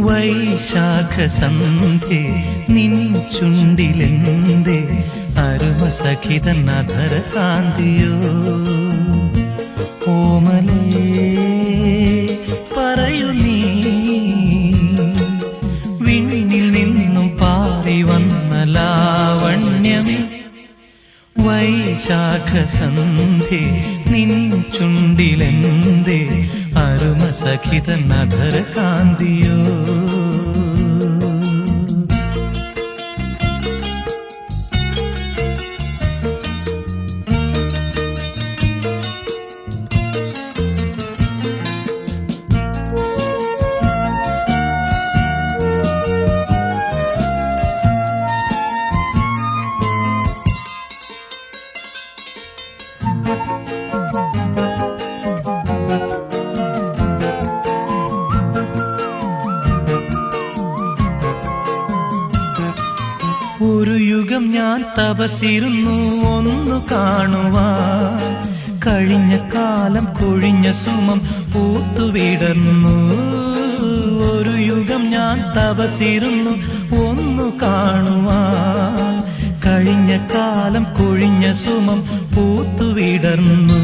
വൈശാഖസന്ധ്യേ നിൻ ചുണ്ടിലെന്തേ അരുമസഖിതൻ അധര കാന്തിയോ ഓമലേ പറയൂ നീ വിണ്ണിൽ നിന്നും പാറി വന്ന ലാവണ്യമേ വൈശാഖസന്ധ്യേ നിൻ ചുണ്ടിലെന്തേ അരുമസഖിതൻ അധര കാന്തിയോ ഒരു യുഗം ഞാൻ തപസിരുന്നു ഒന്നു കാണുവാൻ കഴിഞ്ഞ കാലം കൊഴിഞ്ഞ സുമം പൂത്തുവിടർന്നു ഒരു യുഗം ഞാൻ തപസിരുന്നു ഒന്നു കാണുവാൻ കഴിഞ്ഞ കാലം കൊഴിഞ്ഞ സുമം പൂത്തുവിടർന്നു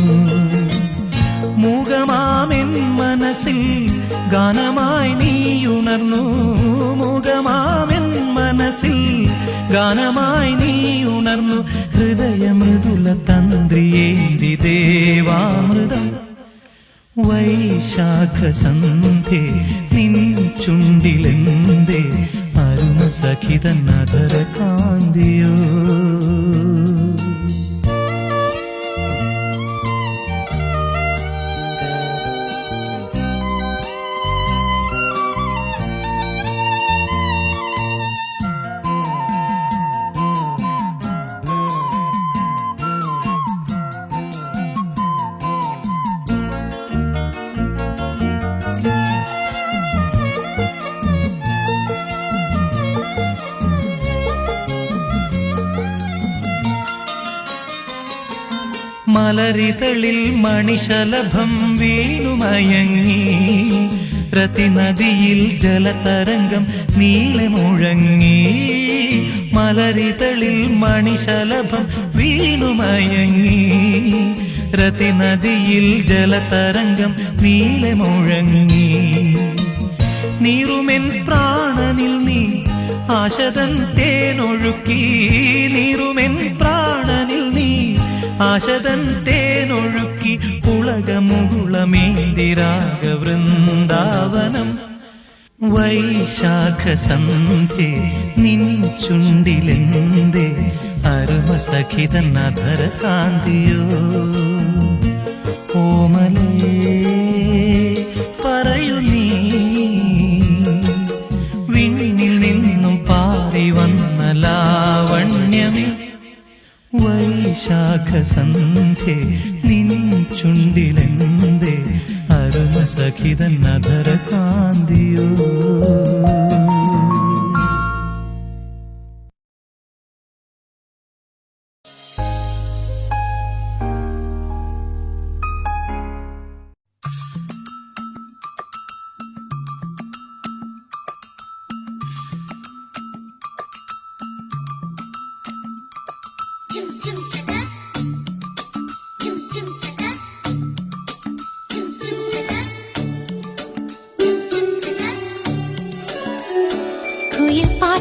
മൂകമാമെൻ മനസ്സിൽ ഗാനമായി നീയുണർന്നു മൂകമാമെൻ മനസ്സിൽ ഗാനമായി നീ ഉണർന്നു ഹൃദയമൃദുല തന്ത്രിയേന്തി ദേവാമൃതം വൈശാഖസന്ധ്യേ നിൻ ചുണ്ടിലെന്തേ അരുമസഖിതൻ അധര കാന്തിയോ മലരിതളിൽ മണിശലഭം വീണുമയങ്ങി രതിനദിയിൽ ജലതരംഗം നീളെ മുഴങ്ങി മലരിതളിൽ മണിശലഭം വീണുമയങ്ങി രതിനദിയിൽ ജലതരംഗം നീളെ മുഴങ്ങി നീറുമെൻ പ്രാണനിൽ നീ ആശതൻ തേനൊഴുക്കി നീറുമെൻ പ്രാണനിൽ നീ ആശതൻ തേനൊഴുക്കി പുളകമുകുളമേന്തിരാഗ വൃന്ദാവനം വൈശാഖസന്ധ്യേ നിൻ ചുണ്ടിലെന്തേ അരുമസഖിതൻ അധര കാന്തിയോ ഓമലേ പറയൂ നീ വിണ്ണിൽ നിന്നും പാറി വന്ന ലാവണ്യമേ വൈശാഖസന്ധ്യേ നിൻ ചുണ്ടിലെന്തേ അരുമസഖിതൻ അധര കാന്തിയോ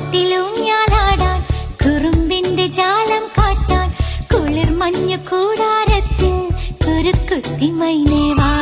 പാട്ടിലൂഞ്ഞാലാടാൻ കുറുമ്പിന്റെ ജാലം കാട്ടാൻ കുളിർ മഞ്ഞു കൂടാരത്തിൽ കുരുക്കുത്തി മൈനേവാ